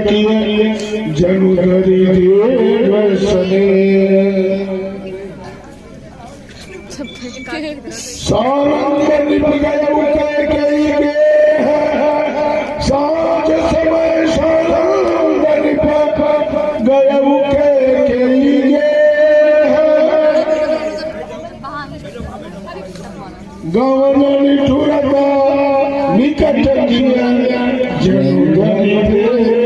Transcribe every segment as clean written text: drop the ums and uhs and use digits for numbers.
किए जनु धरि वसने सारंग निभ गए के साँझ समय सारंग निभ गए के गवन निठुरता निकट किया जनु धरि वसने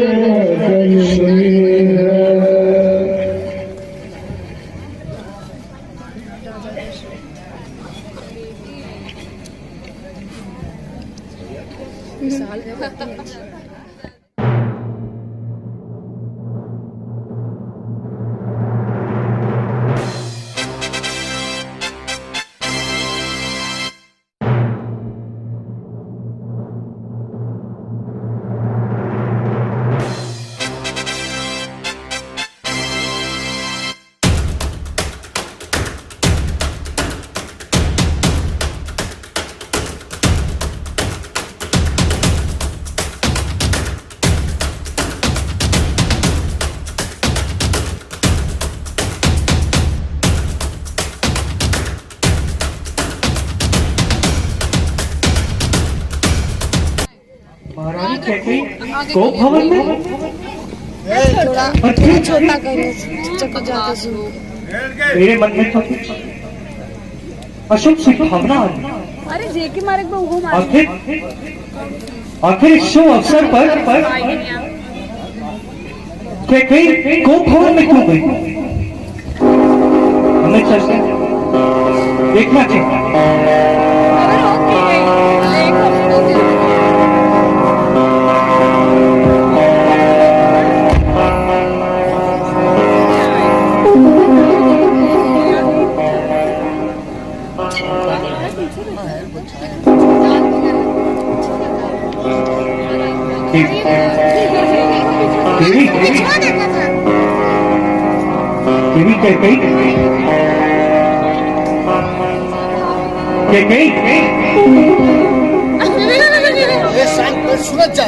को भवन में थोड़ा छोटा करो चको ज्यादा मेरे मन में तो अशुभ सी भावना है। अरे जे के मारे को उगो मार आखिर इस शुभ अवसर पर कहीं को भवन में क्यों गई? हमें चलते देखना चाहिए।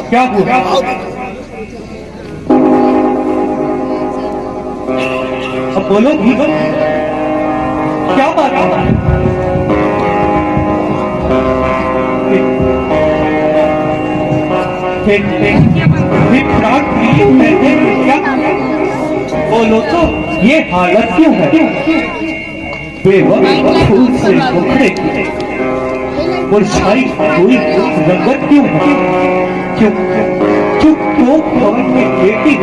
क्या हुआ? अब बोलो भीवन, क्या बात है? बोलो तो ये हालत क्यों है? बेवक्त फूल से मुखड़े मुरझाई हुई रंगत क्यों है? क्यों तो भवन में बेटी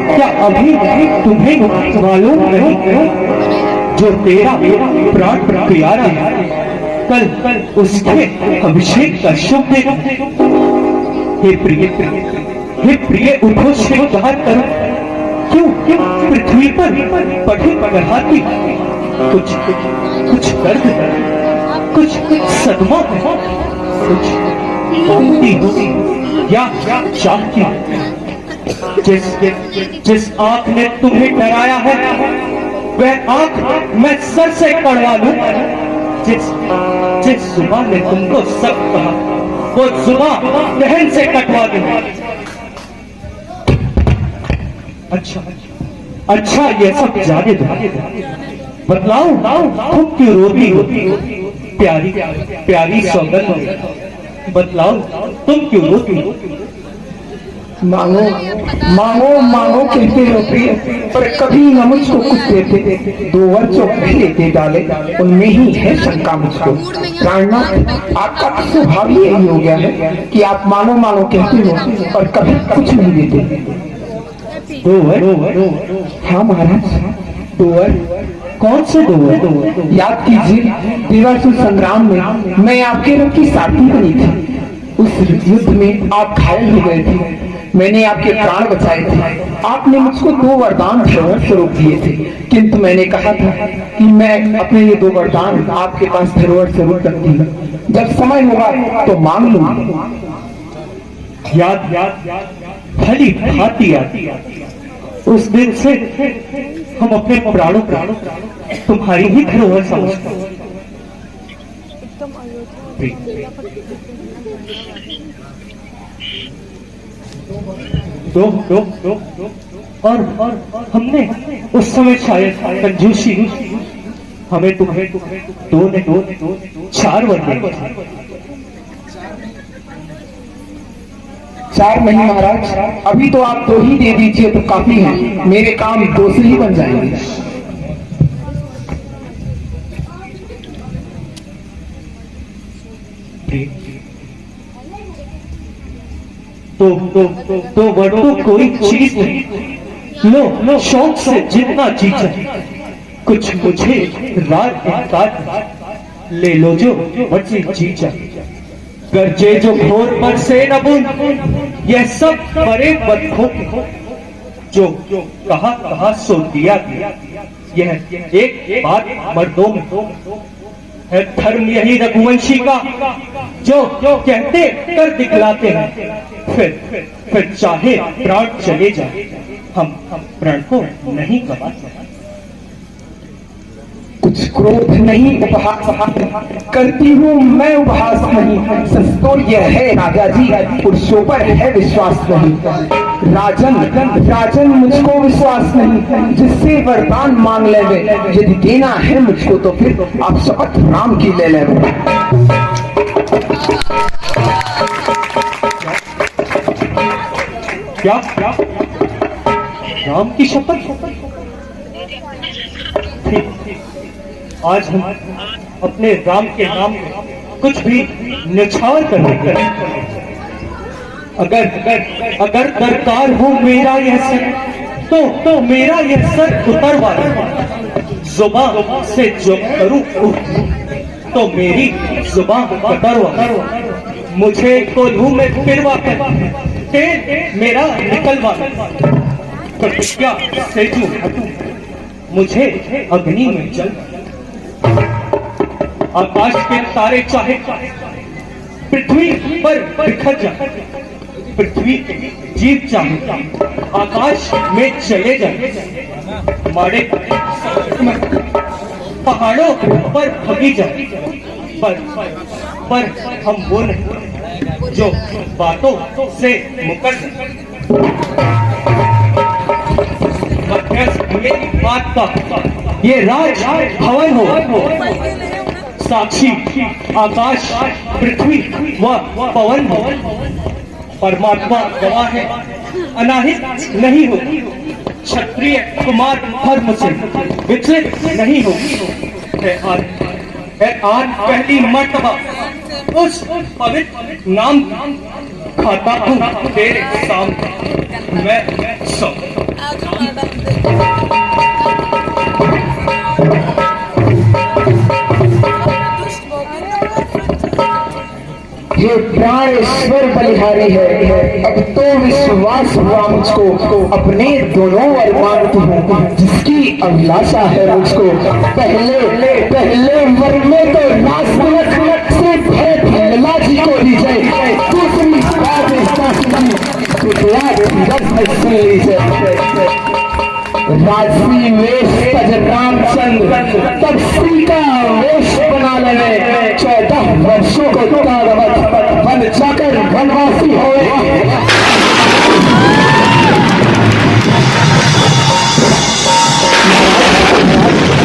क्या अभी तुम्हें मालूम नहीं जो तेरा प्राण प्यारा है कल उसके अभिषेक का शुभ दिन। हे प्रिय उठो स्वीकार करो। क्यों पृथ्वी पर पढ़ी पढ़ाती कुछ दर्द कुछ सदमा कुछ होती या चाहती जिस आंख ने तुम्हें डराया है वह आंख मैं सर से कड़वा लूं। जिस जुबान ने तुमको सब कहा वो जुबान बहन से कटवा दूं। अच्छा ये सब जाने दो। बतलाओ तुम क्यों रोती हो? प्यारी सौगंध बतलाओ तुम क्यों रोती हो? मांगो मांगो मांगो कहते रहते पर कभी न मुझको कुछ देते। 2 वर्षों पहले दे डाले उनमें ही है शंका मुझको। प्राणनाथ आपका स्वभाव ही यही हो गया है कि आप मांगो मांगो कहते हो और कभी कुछ नहीं देते। 2 वर्ष? हाँ महाराज 2 वर्ष। कौन से 2 वर्ष? याद कीजिए देवासुर संग्राम में मैं आपके रथ की सारथी बनी थी। उस युद्ध में आप घायल हो गए थे, मैंने आपके प्राण बचाए थे। आपने मुझको 2 वरदान धरोहर स्वरूप दिए थे, किंतु मैंने कहा था कि मैं अपने ये 2 वरदान आपके पास धरोहर स्वरूप रखती हूँ, जब समय होगा तो मांग लूंगी। याद भली भांति आती। उस दिन से हम अपने प्राणों तुम्हारी ही धरोहर समझते हैं। दो और हमने उस समय शायद कंजूसी हमें तुम्हें दो ने 4 वर दिए। 4 नहीं महाराज, अभी तो आप 2 ही दे दीजिए तो काफी है, मेरे काम 2 से ही बन जाएंगे। तो वर तो कोई चीज नहीं। लो शौक से जितना जी चाहे कुछ मुझे रात ले लो जो वरसी जी चाहे। गरजे जो घोर पर से न बूंद, यह सब मरे बदखों जो कहा सो दिया। यह एक बात मर्दों में है, धर्म यही रघुवंशी का जो कहते कर दिखलाते हैं। फिर चाहे प्राण चले जाए, हम प्राण को नहीं गवाते। कुछ क्रोध नहीं उपहास करती हूँ मैं, उपहास नहीं। सच तो यह है राजा जी, पुरुषों पर है विश्वास नहीं। राजन मुझको विश्वास नहीं, जिससे वरदान मांग ले वे। यदि देना है मुझको तो फिर आप शपथ राम की ले ले। क्या राम की शपथ? ठीक, आज हम अपने राम के नाम में कुछ भी न्यौछावर कर देंगे। अगर दरकार हो मेरा यह सर, तो मेरा यह सर उतरवा दो। जुबान से जो करूं तो मेरी जुबान कतरवा। मुझे कोल्हू में फिरवा कर मेरा निकलवा। प्रतिज्ञा से जो हटूं मुझे अग्नि में जल। आकाश के तारे चाहे पृथ्वी पर बिखर जाए, पृथ्वी के जीव चाहे आकाश में चले जाए। मारे पहाड़ों पर भगी जाए, पर हम वो नहीं जो बातों से मुकर मेरी बात का ये राज भवन हो। साक्षी आकाश पृथ्वी व पवन हो। परमात्मा गवाह है, अनाहित नहीं हो। क्षत्रिय कुमार धर्म से विचलित नहीं हो। आज पहली मर्तबा उस पवित्र नाम खाता हूँ तेरे सामने। मैं सब ये प्राणेश्वर बलिहारी है, अब तो विश्वास हुआ मुझको। अपने दोनों अरमान की जिसकी अभिलाषा है मुझको। पहले वर में तो राजतिलक से भरत जी को दी जाए। दूसरी बात सुन लीजिए। राजसी वेश तज रामचंद्र, तब सीता वेश बना लेने। 14 वर्षों को बन जाकर वनवासी हुए।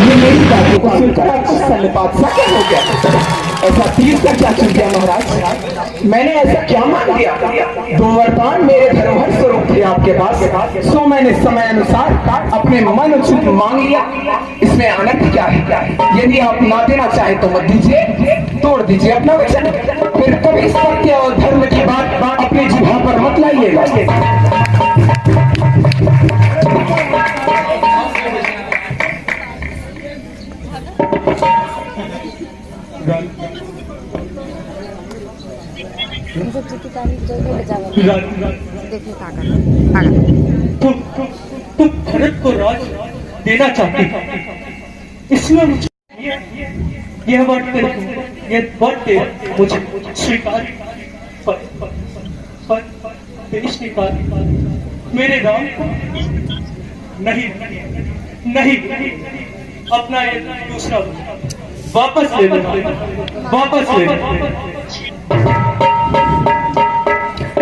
ये मेरी बातों को सुनकर बादशाह क्या हो गया? ऐसा तीर का क्या चल गया महाराज? मैंने ऐसा क्या मांग दिया? 2 वरदान मेरे धरोहर स्वरूप थे आपके पास, सो मैंने समय अनुसार अपने मन उचित मांग लिया। इसमें आनंद क्या है? यदि आप ना देना चाहे तो मत दीजिए, तोड़ दीजिए अपना वचन। फिर कभी सत्य और धर्म की बात अपनी जिह्वा पर मत लाइएगा। तुम भरत को राज देना चाहती हो, इसमें मुझे यह वर्त मुझे स्वीकार पर स्वीकार मेरे राम को नहीं अपना ये दूसरा वापस ले लो।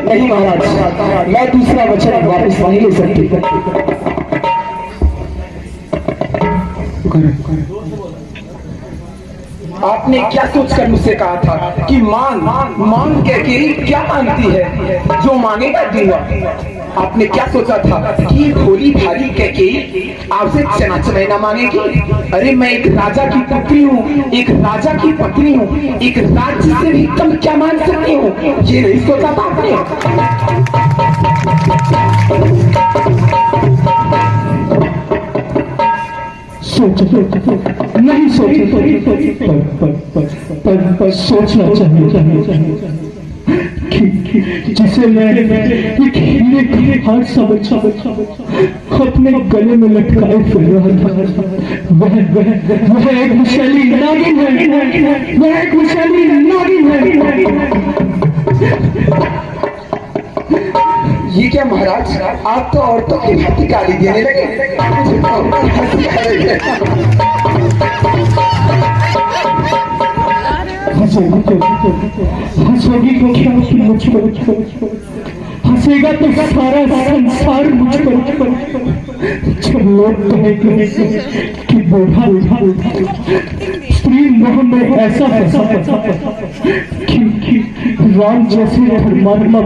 नहीं महाराज, मैं दूसरा वचन वापस नहीं ले सकती। आपने क्या सोचकर मुझसे कहा था कि मांग मांग कैकेयी क्या मांगती है, जो मांगेगा दूंगा। आपने क्या सोचा था कि भोली भाली कैकेयी आपसे चना चमैना मांगेगी? अरे मैं एक राजा की पुत्री हूँ, एक राजा की पत्नी हूँ, एक राज्य से भी कम क्या मांग सकती हूँ, ये नहीं सोचा था आपने? नहीं सोचे पर सोचना चाहिए कि जिसे मैं एक हीरे का हार समझ अपने गले में लटकाए फिर रहा था, वह एक विशाली नागिन है, वह एक विशाली नागिन है। ये क्या महाराज, आप तो औरतों की भांति गाली देने लगे। हंसोगी तो क्या मुझ पर, हंसेगा तो सारा संसार मुझ पर। जब लोग कहेंगे कि बूढ़ा स्त्री मोह में ऐसा कि राम जैसे धर्मात्मा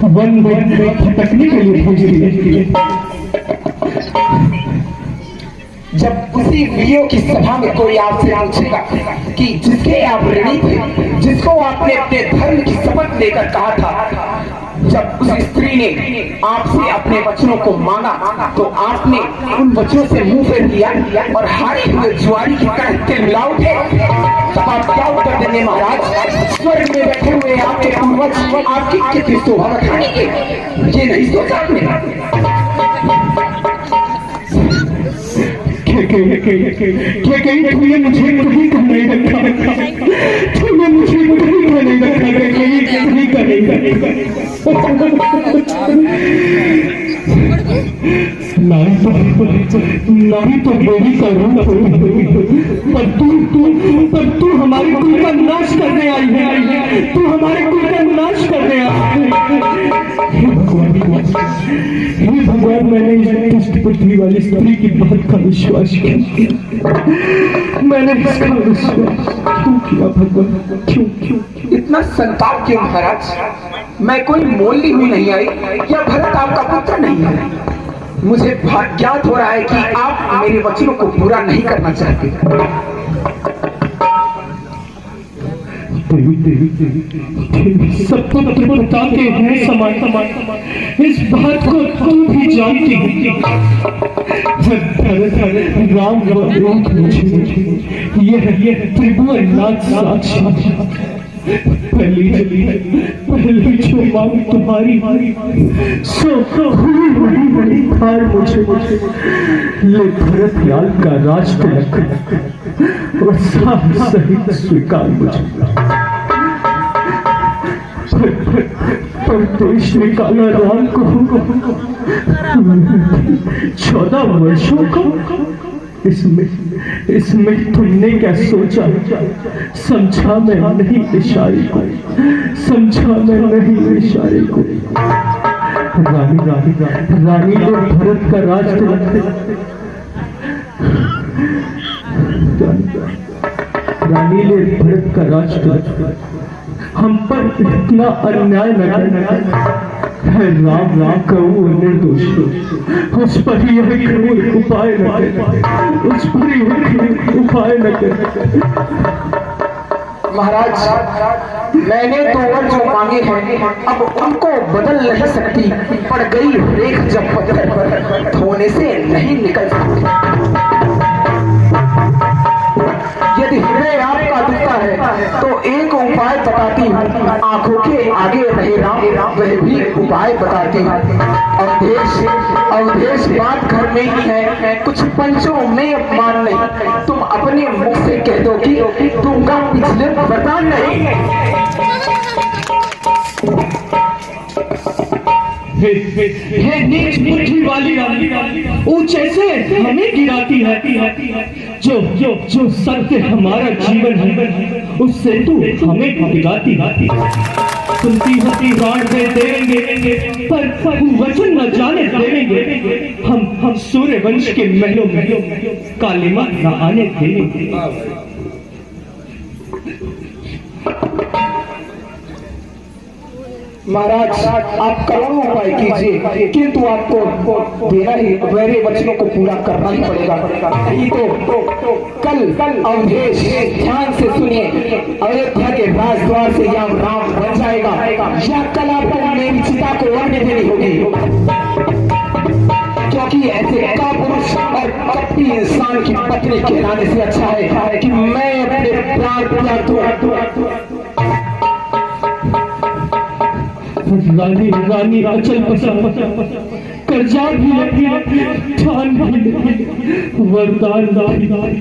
वन में भटकने के लिए भेज दिए। जब उसी वीरों की सभा में कोई आपसे पूछेगा कि जिसके आप ऋणी थे, जिसको आपने अपने धर्म की शपथ लेकर कहा था, जब उस स्त्री ने आपसे अपने वचनों को मांगा तो आपने उन वचनों से मुंह फेर लिया और हारे हुए जुआरी की तरह तिलमिला उठे, तब आप क्या उत्तर देंगे महाराज? स्वर्ग में बैठे हुए आपके पूर्वज आपकी कितनी शोभा बखानेंगे, ये नहीं सोचा आपने? तुमने मुझे कहीं का नहीं रखा, तुमने मुझे कहीं का नहीं रखा, कहीं का नहीं तो बेबी करूँ, पर तू हमारे कुल का नाश करने आई है, तू हमारे कुल का नाश करने आई है। हे भगवान, मैंने इस दुष्ट पृथ्वी वाली स्त्री की बात का विश्वास किया, मैंने इसका विश्वास क्यों किया भगवान, क्यों? इतना संताप क्यों महाराज? मैं कोई मोल ली हुई नहीं आई या भरत आपका पुत्र नहीं है। मुझे ज्ञात हो रहा है कि आप मेरे वचनों को पूरा नहीं करना चाहते। सब तो पिता के हैं समान, इस बात को तुम भी जानती हो। राम ये त्रिभुवन नाथ साक्षात पहली जो मांग तुम्हारी सो बड़ी हार मुझे ले भरत लाल का राज तिलक और साथ सहित स्वीकार मुझे। पर देश निकाला राम को 14 वर्षों का, इसमें तुमने क्या सोचा? समझा मैं नहीं इशारे को, समझा मैं नहीं इशारे को। रानी ने भरत का राज रानी ने भरत का राज हम पर इतना अन्याय न है। राम कहो निर्दोष, उस पर यह कोई उपाय न कर, उस पर यह उपाय न कर। महाराज, मैंने तो और जो मांगे हैं अब उनको बदल नहीं सकती, पड़ गई रेख जब पत्थर पर धोने से नहीं निकल सकती। यदि हृदय आपका दुखता है तो एक उपाय बताती हूँ, आंखों के आगे रहे राम वह भी उपाय बताती हूँ। अवधेश बात घर में ही है, कुछ पंचों में अपमान नहीं, तुम अपने मुख से कह दो कि तुमका पिछले वरदान नहीं। हे नीच बुद्धि वाली ऊंचे से हमें गिराती है, जो सत्य हमारा जीवन है उससे तू हमें गिराती। सुनती होती प्राण दे देंगे, पर वचन न जाने देंगे, हम सूर्य वंश के महलों में कालिमा न आने देंगे। महाराज आप करोड़ों उपाय कीजिए, किंतु आपको देना ही मेरे वचनों को पूरा करना ही पड़ेगा। नहीं तो कल अवधेश, ध्यान से सुनिए, अयोध्या के राजद्वार से यहाँ राम बन जाएगा, या कल आपको मेरी चिता को अग्नि देनी होगी, क्योंकि ऐसे कापुरुष और कपटी इंसान की पत्नी कहलाने से अच्छा है कि मैं अपने प्राण त्याग दूं। रानी अचल कर्जा भी ठान भी वरदान प्राण